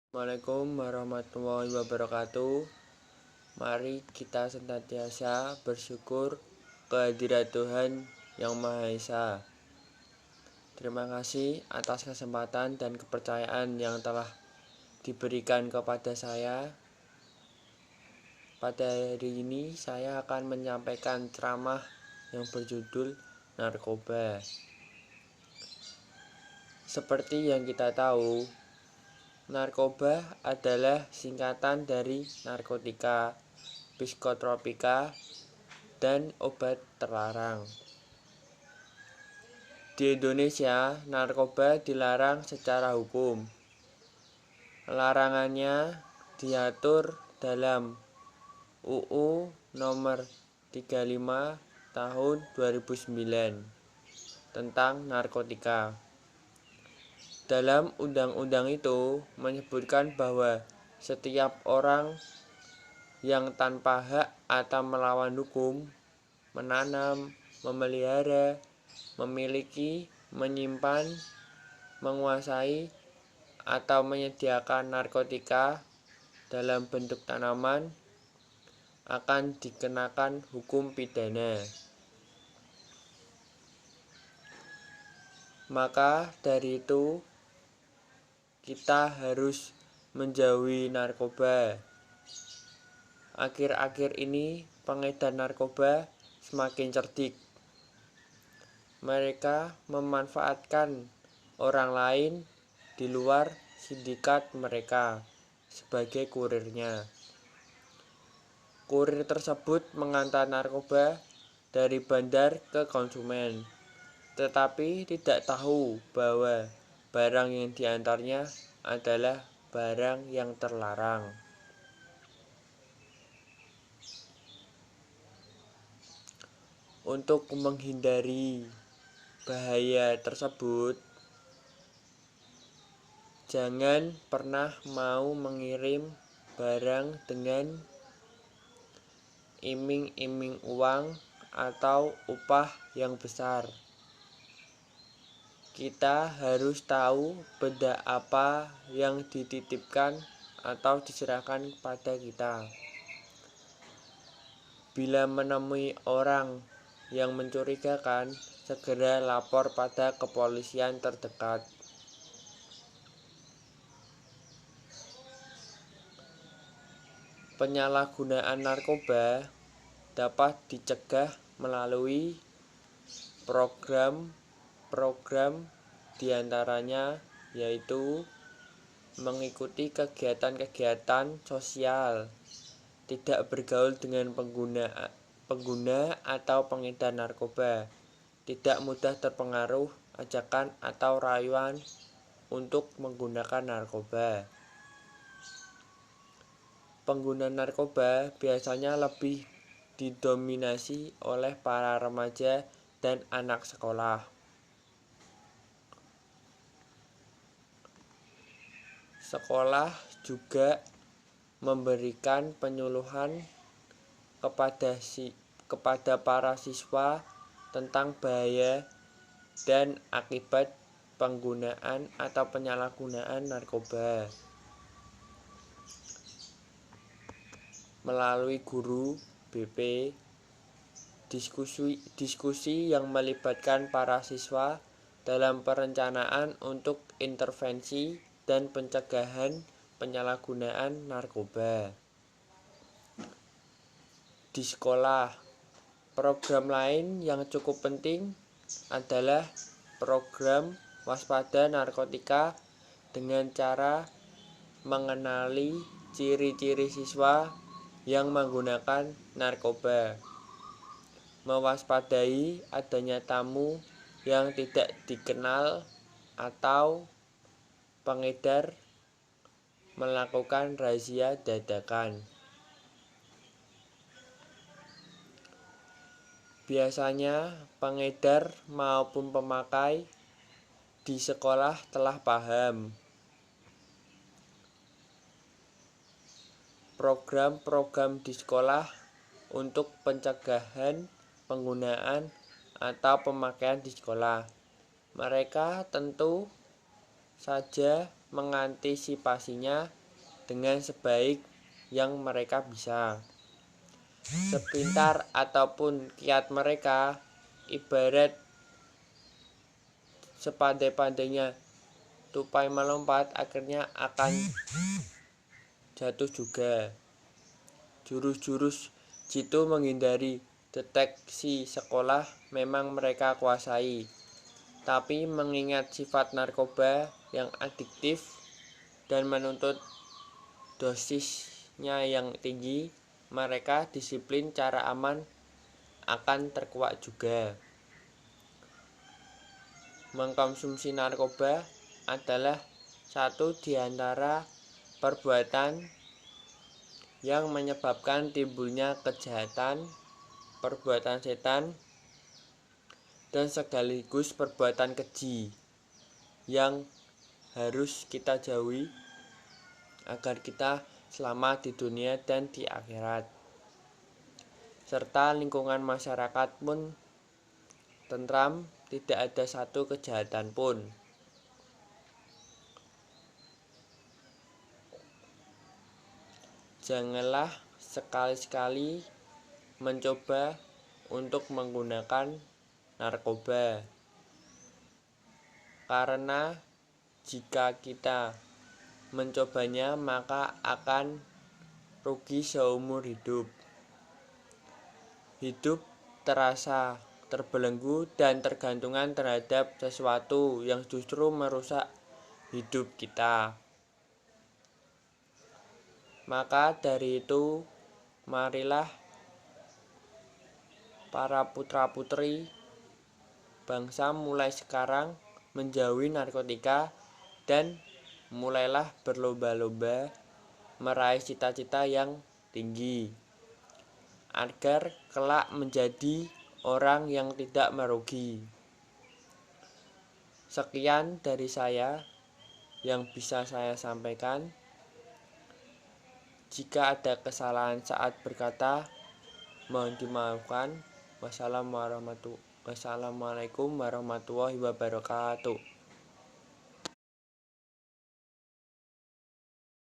Assalamualaikum warahmatullahi wabarakatuh. Mari kita senantiasa bersyukur kehadirat Tuhan Yang Maha Esa. Terima kasih atas kesempatan dan kepercayaan yang telah diberikan kepada saya. Pada hari ini saya akan menyampaikan ceramah yang berjudul narkoba. Seperti yang kita tahu, narkoba adalah singkatan dari narkotika, psikotropika, dan obat terlarang. Di Indonesia, narkoba dilarang secara hukum. Larangannya diatur dalam UU nomor 35 tahun 2009 tentang narkotika. Dalam undang-undang itu menyebutkan bahwa setiap orang yang tanpa hak atau melawan hukum menanam, memelihara, memiliki, menyimpan, menguasai, atau menyediakan narkotika dalam bentuk tanaman akan dikenakan hukum pidana. Maka dari itu, kita harus menjauhi narkoba. Akhir-akhir ini, pengedar narkoba semakin cerdik. Mereka memanfaatkan orang lain di luar sindikat mereka sebagai kurirnya. Kurir tersebut mengantar narkoba dari bandar ke konsumen, tetapi tidak tahu bahwa barang yang diantarnya adalah barang yang terlarang. Untuk menghindari bahaya tersebut, jangan pernah mau mengirim barang dengan iming-iming uang atau upah yang besar. Kita harus tahu benda apa yang dititipkan atau diserahkan kepada kita. Bila menemui orang yang mencurigakan, segera lapor pada kepolisian terdekat. Penyalahgunaan narkoba dapat dicegah melalui program diantaranya yaitu mengikuti kegiatan-kegiatan sosial, tidak bergaul dengan pengguna atau pengedar narkoba, tidak mudah terpengaruh ajakan atau rayuan untuk menggunakan narkoba. Pengguna narkoba biasanya lebih didominasi oleh para remaja dan anak sekolah. Sekolah juga memberikan penyuluhan kepada para siswa tentang bahaya dan akibat penggunaan atau penyalahgunaan narkoba. Melalui guru, BP, diskusi yang melibatkan para siswa dalam perencanaan untuk intervensi dan pencegahan penyalahgunaan narkoba. Di sekolah, program lain yang cukup penting adalah program waspada narkotika dengan cara mengenali ciri-ciri siswa yang menggunakan narkoba, mewaspadai adanya tamu yang tidak dikenal atau pengedar melakukan razia dadakan. Biasanya pengedar maupun pemakai di sekolah telah paham. Program-program di sekolah untuk pencegahan penggunaan atau pemakaian di sekolah. Mereka tentu saja mengantisipasinya dengan sebaik yang mereka bisa. Sepintar ataupun kiat mereka, ibarat sepandai-pandainya tupai melompat, akhirnya akan jatuh juga. Jurus-jurus jitu menghindari deteksi sekolah memang mereka kuasai, tapi mengingat sifat narkoba yang adiktif dan menuntut dosisnya yang tinggi, mereka disiplin cara aman akan terkuak juga. Mengkonsumsi narkoba adalah satu di antara perbuatan yang menyebabkan timbulnya kejahatan, perbuatan setan, dan sekaligus perbuatan keji yang harus kita jauhi agar kita selamat di dunia dan di akhirat, serta lingkungan masyarakat pun tentram, tidak ada satu kejahatan pun. Janganlah sekali-sekali mencoba untuk menggunakan narkoba, karena jika kita mencobanya maka akan rugi seumur hidup. Hidup terasa terbelenggu dan tergantungan terhadap sesuatu yang justru merusak hidup kita. Maka dari itu, marilah para putra-putri bangsa mulai sekarang menjauhi narkotika dan mulailah berlomba-lomba meraih cita-cita yang tinggi, agar kelak menjadi orang yang tidak merugi. Sekian dari saya yang bisa saya sampaikan. Jika ada kesalahan saat berkata, mohon dimaafkan. Wassalamualaikum warahmatullahi wabarakatuh.